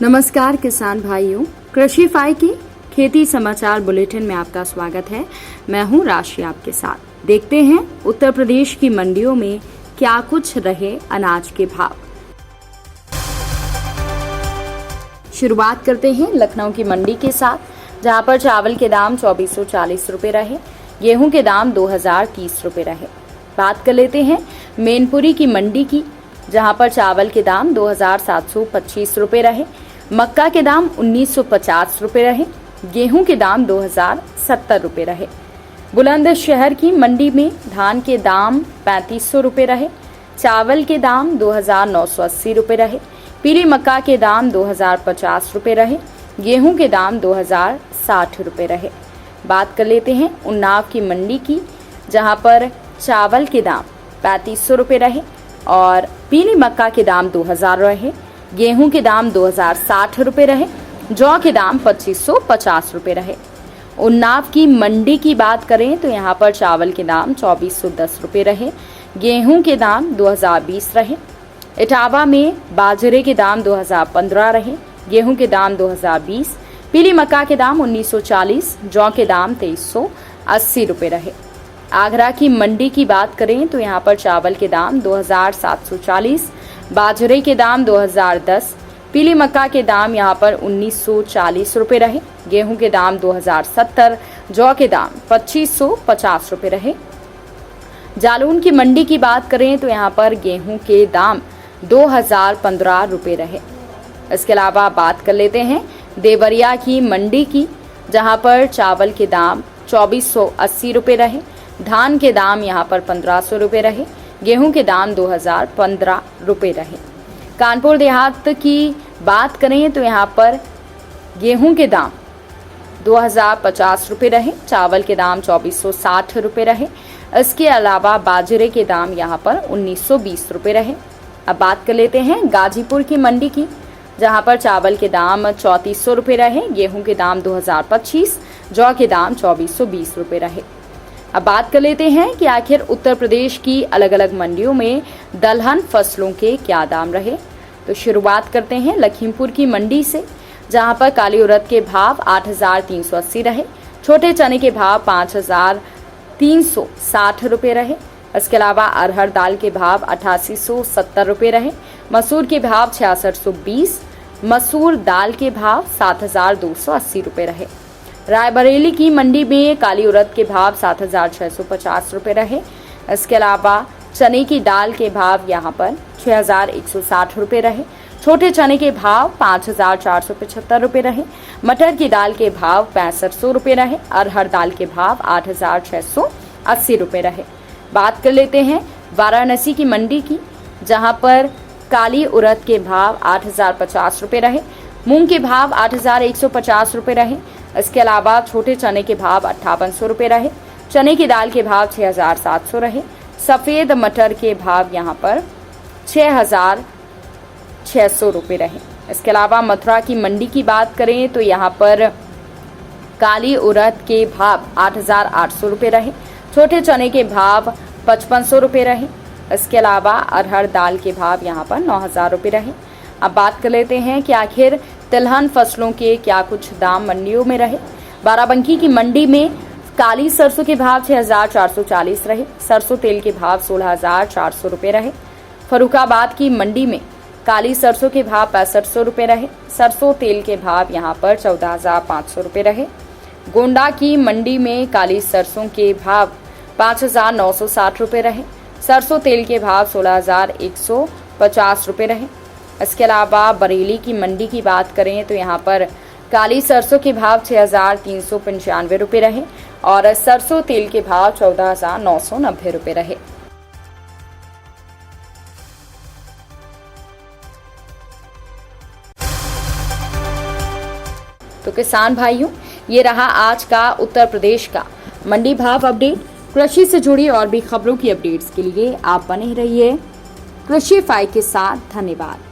नमस्कार किसान भाइयों, कृषि फाई की खेती समाचार बुलेटिन में आपका स्वागत है। मैं हूं राशि आपके साथ। देखते हैं उत्तर प्रदेश की मंडियों में क्या कुछ रहे अनाज के भाव। शुरुआत करते हैं लखनऊ की मंडी के साथ, जहां पर चावल के दाम 2440 रुपए रहे, गेहूं के दाम 2030 रुपए रहे। बात कर लेते हैं मैनपुरी की मंडी की, जहां पर चावल के दाम 2725 रुपए रहे, मक्का के दाम 1950 रुपए रहे, गेहूं के दाम 2070 रुपए रहे। बुलंदशहर की मंडी में धान के दाम 3500 रुपए रहे, चावल के दाम 2980 रुपए रहे, पीली मक्का के दाम 2050 रुपए रहे, गेहूं के दाम 2060 रुपए रहे। बात कर लेते हैं उन्नाव की मंडी की, जहां पर चावल के दाम 3500 रुपए रहे और पीली मक्का के दाम 2000 रहे, गेहूं के दाम 2060 रुपए रहे, जौ के दाम 2550 रुपए रहे। उन्नाव की मंडी की बात करें तो यहाँ पर चावल के दाम 2410 रुपए रहे, गेहूं के दाम 2020 रहे। इटावा में बाजरे के दाम 2015 रहे, गेहूं के दाम 2020, पीली मक्का के दाम 1940, जौ के दाम 2380 रुपए रहे। आगरा की मंडी की बात करें तो यहाँ पर चावल के दाम 2740, बाजरे के दाम 2010, पीली मक्का के दाम यहाँ पर 1940 रुपए रहे, गेहूं के दाम 2070, जौ के दाम 2550 रुपए रहे। जालौन की मंडी की बात करें तो यहाँ पर गेहूं के दाम 2015 रुपए रहे। इसके अलावा बात कर लेते हैं देवरिया की मंडी की, जहां पर चावल के दाम 2480 रुपए रहे, धान के दाम यहाँ पर 1500 रुपए रहे, गेहूं के दाम 2015 रुपए रहे। कानपुर देहात की बात करें तो यहाँ पर गेहूं के दाम 2050 रुपए रहे, चावल के दाम 2460 रुपए रहे। इसके अलावा बाजरे के दाम यहाँ पर 1920 रुपए रहे। अब बात कर लेते हैं गाजीपुर की मंडी की, जहां पर चावल के दाम 3400 रुपए रहे, गेहूं के दाम 2025, जौ के दाम 2420 रुपए रहे। अब बात कर लेते हैं कि आखिर उत्तर प्रदेश की अलग अलग मंडियों में दलहन फसलों के क्या दाम रहे। तो शुरुआत करते हैं लखीमपुर की मंडी से, जहां पर काली उड़द के भाव 8380 रहे, छोटे चने के भाव 5360 रुपए रहे। इसके अलावा अरहर दाल के भाव 8870 रुपए रहे, मसूर के भाव 6620, मसूर दाल के भाव 7280 रुपए रहे। रायबरेली की मंडी में काली उड़द के भाव 7650 रुपए रहे। इसके अलावा चने की दाल के भाव यहाँ पर 6160 रुपए रहे, छोटे चने के भाव 5475 रुपए रहे, मटर की दाल के भाव 6500 रुपए रहे, अरहर दाल के भाव 8680 रुपए रहे। बात कर लेते हैं वाराणसी की मंडी की, जहां पर काली उड़द के भाव 8050 रुपए रहे, मूंग के भाव 8150 रुपए रहे। इसके अलावा छोटे चने के भाव 5800 रुपए रहे, चने की दाल के भाव 6700 रहे, सफेद मटर के भाव यहाँ पर 6600 रुपए रहे। इसके अलावा मथुरा की मंडी की बात करें तो यहाँ पर काली उड़द के भाव 8800 रुपए रहे, छोटे चने के भाव 5500 रुपए रहे। इसके अलावा अरहर दाल के भाव यहाँ पर 9000 रुपए रहे। अब बात कर लेते हैं कि आखिर तिलहन फसलों के क्या कुछ दाम मंडियों में रहे। बाराबंकी की मंडी में काली सरसों के भाव 6440 रहे, सरसों तेल के भाव 16400 रुपए रहे। फरुखाबाद की मंडी में काली सरसों के भाव 6500 रुपए रहे, सरसों तेल के भाव यहाँ पर 14500 रुपए रहे। गोंडा की मंडी में काली सरसों के भाव 5960 रुपए रहे, सरसों तेल के भाव 16150 रुपए रहे। इसके अलावा बरेली की मंडी की बात करें तो यहाँ पर काली सरसों के भाव 6395 रुपए रहे और सरसों तेल के भाव 14990 रुपए रहे। तो किसान भाइयों, ये रहा आज का उत्तर प्रदेश का मंडी भाव अपडेट। कृषि से जुड़ी और भी खबरों की अपडेट्स के लिए आप बने रहिए कृषि फाई के साथ। धन्यवाद।